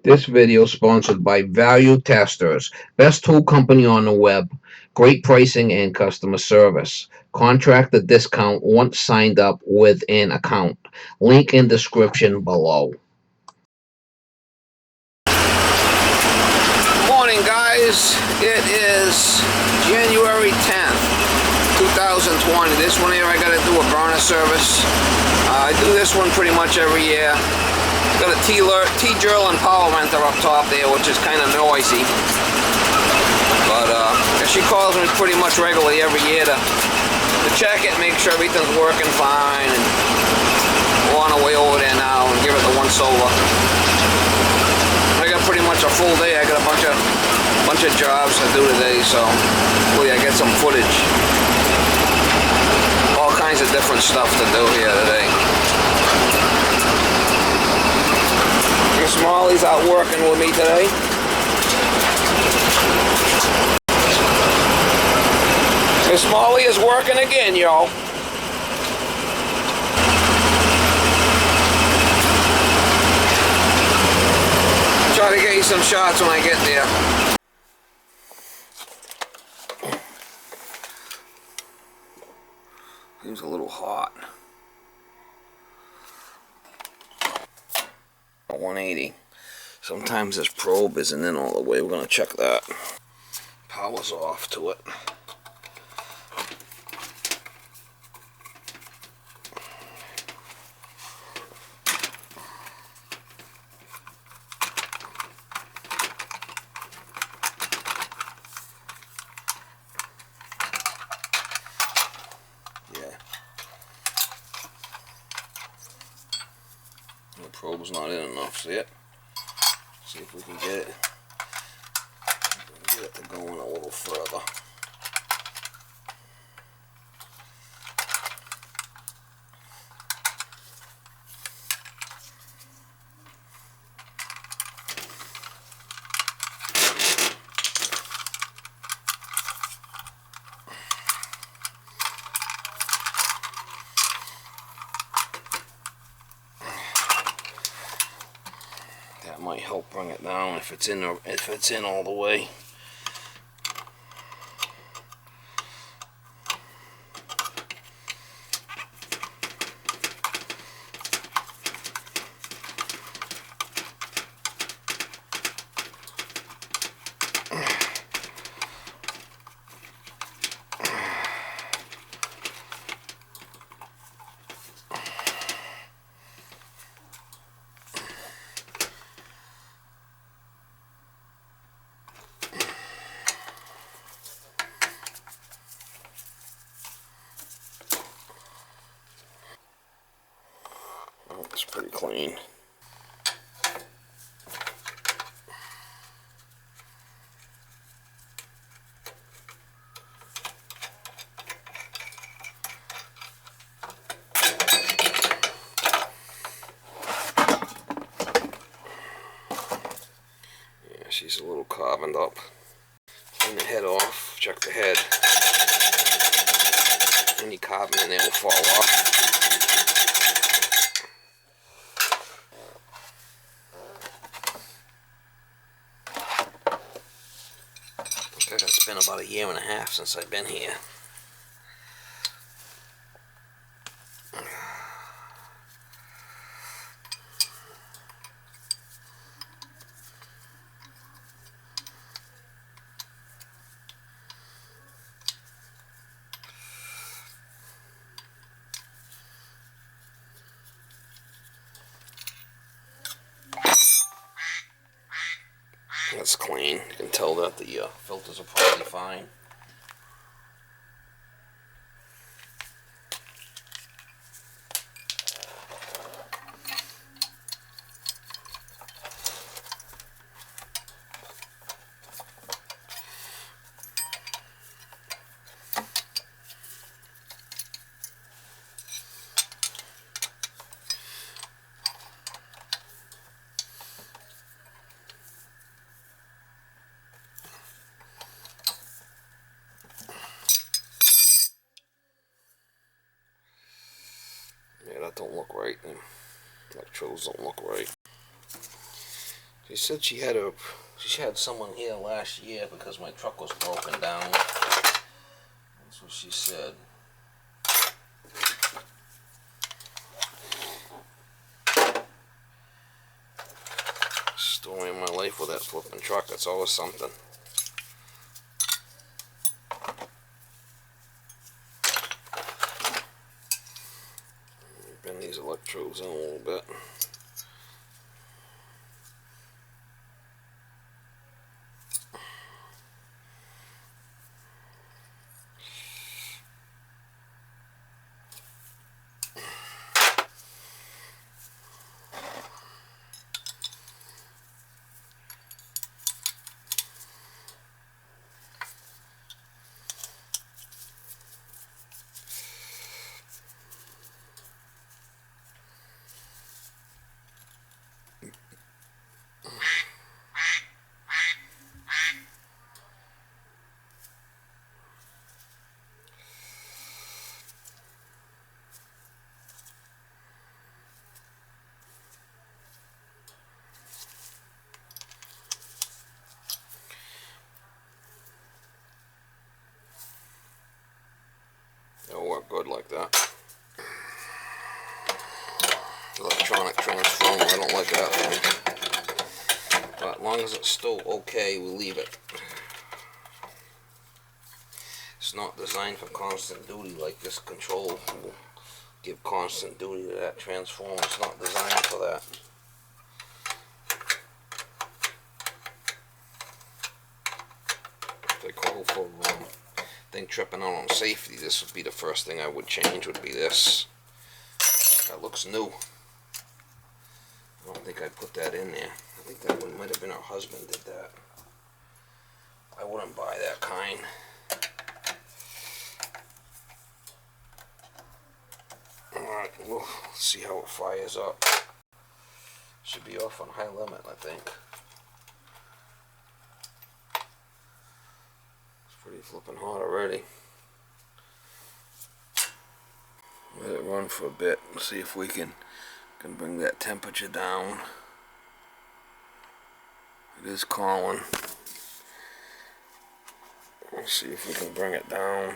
This video is sponsored by Value Testers, best tool company on the web, great pricing and customer service. Contract the discount once signed up with an account. Link in description below. Morning, guys. It is January 10th, 2020. This one here, I got to do a burner service. I do this one pretty much every year. Got a T-Gerl and power renter up top there, which is kind of noisy. But she calls me pretty much regularly every year to check it, make sure everything's working fine. And we're on our way over there now and give it the once over. I got pretty much a full day. I got a bunch of jobs to do today, so hopefully I get some footage. All kinds of different stuff to do here today. Miss Molly's out working with me today. Miss Molly is working again, y'all. Try to get you some shots when I get there. Seems a little hot. 180. Sometimes this probe isn't in all the way. We're going to check that. Power's off to it. The probe's not in enough, see it? See if we can get it to go in a little further. That might help bring it down if it's in all the way. It's pretty clean. Yeah, she's a little carboned up. Clean the head off, check the head. Any carbon in there will fall off. It's been about 1.5 years since I've been here. That's clean. You can tell that the filters are probably fine. Yeah, that don't look right. The electrodes don't look right. She said she had someone here last year because my truck was broken down. That's what she said. Story of my life with that flipping truck. That's always something. Bend these electrodes in a little bit. It'll work good like that. Electronic transformer, I don't like that thing. But as long as it's still okay, we leave it. It's not designed for constant duty like this control will give constant duty to that transformer. It's not designed for that. If they call for thing tripping out on safety, this would be the first thing I would change, would be this. That looks new. I don't think I put that in there. I think that one might have been her husband did that. I wouldn't buy that kind. Alright, we'll see how it fires up. Should be off on high limit, I think. It's pretty flipping hot already. Let it run for a bit and see if we can bring that temperature down. It is calling. Let's see if we can bring it down.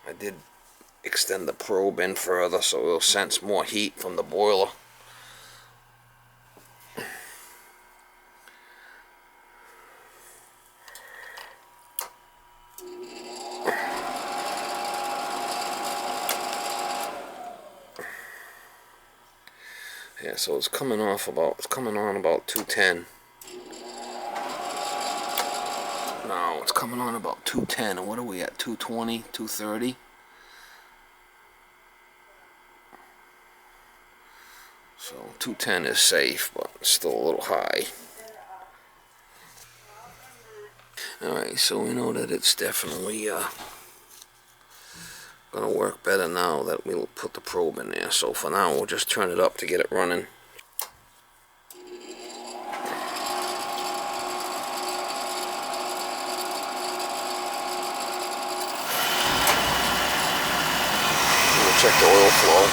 I did extend the probe in further so it'll sense more heat from the boiler. Yeah, so it's coming on about 210. No, it's coming on about 210. And what are we at? 220, 230? So 210 is safe, but it's still a little high. Alright, so we know that it's definitely gonna work better now that we'll put the probe in there. So for now, we'll just turn it up to get it running. We'll check the oil flow.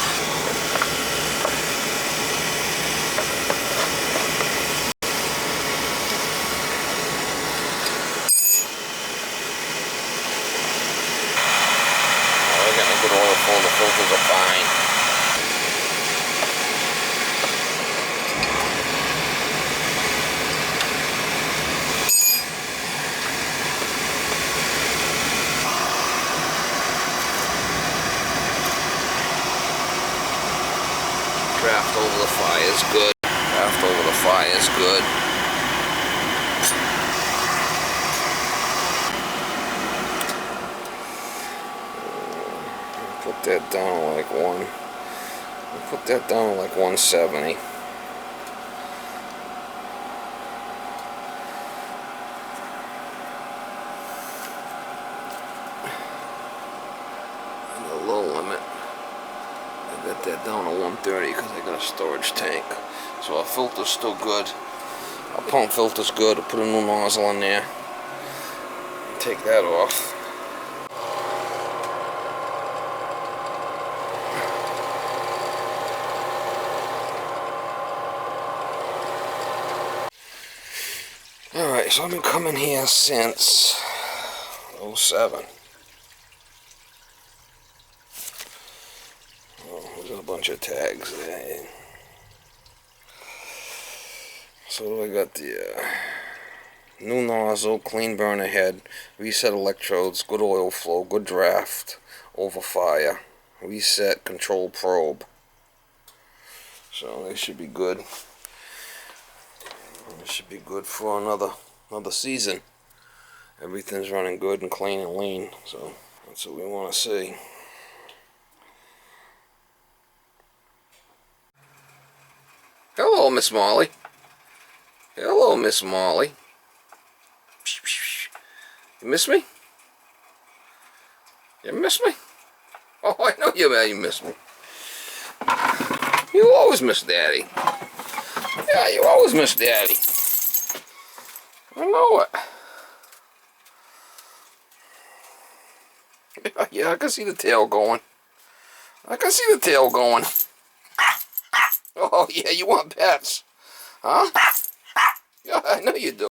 The filters are fine. Draft over the fire is good. Draft over the fire is good. Put that down like put that down like 170. And the low limit, I got that down to 130 because I got a storage tank. So our filter's still good. Our pump filter's good. I'll put a new nozzle in there. Take that off. Alright, so I've been coming here since '07. Oh, there's a bunch of tags there. So I got the new nozzle, clean burner head, reset electrodes, good oil flow, good draft, over fire, reset control probe. So they should be good. It should be good for another season. Everything's running good and clean and lean, so that's what we want to see. Hello, Miss Molly. Hello, Miss Molly. You miss me? You miss me? Oh, I know you miss me. You always miss Daddy. Yeah, you always miss Daddy. I know it. Yeah, I can see the tail going. I can see the tail going. Oh, yeah, you want pets. Huh? Yeah, I know you do.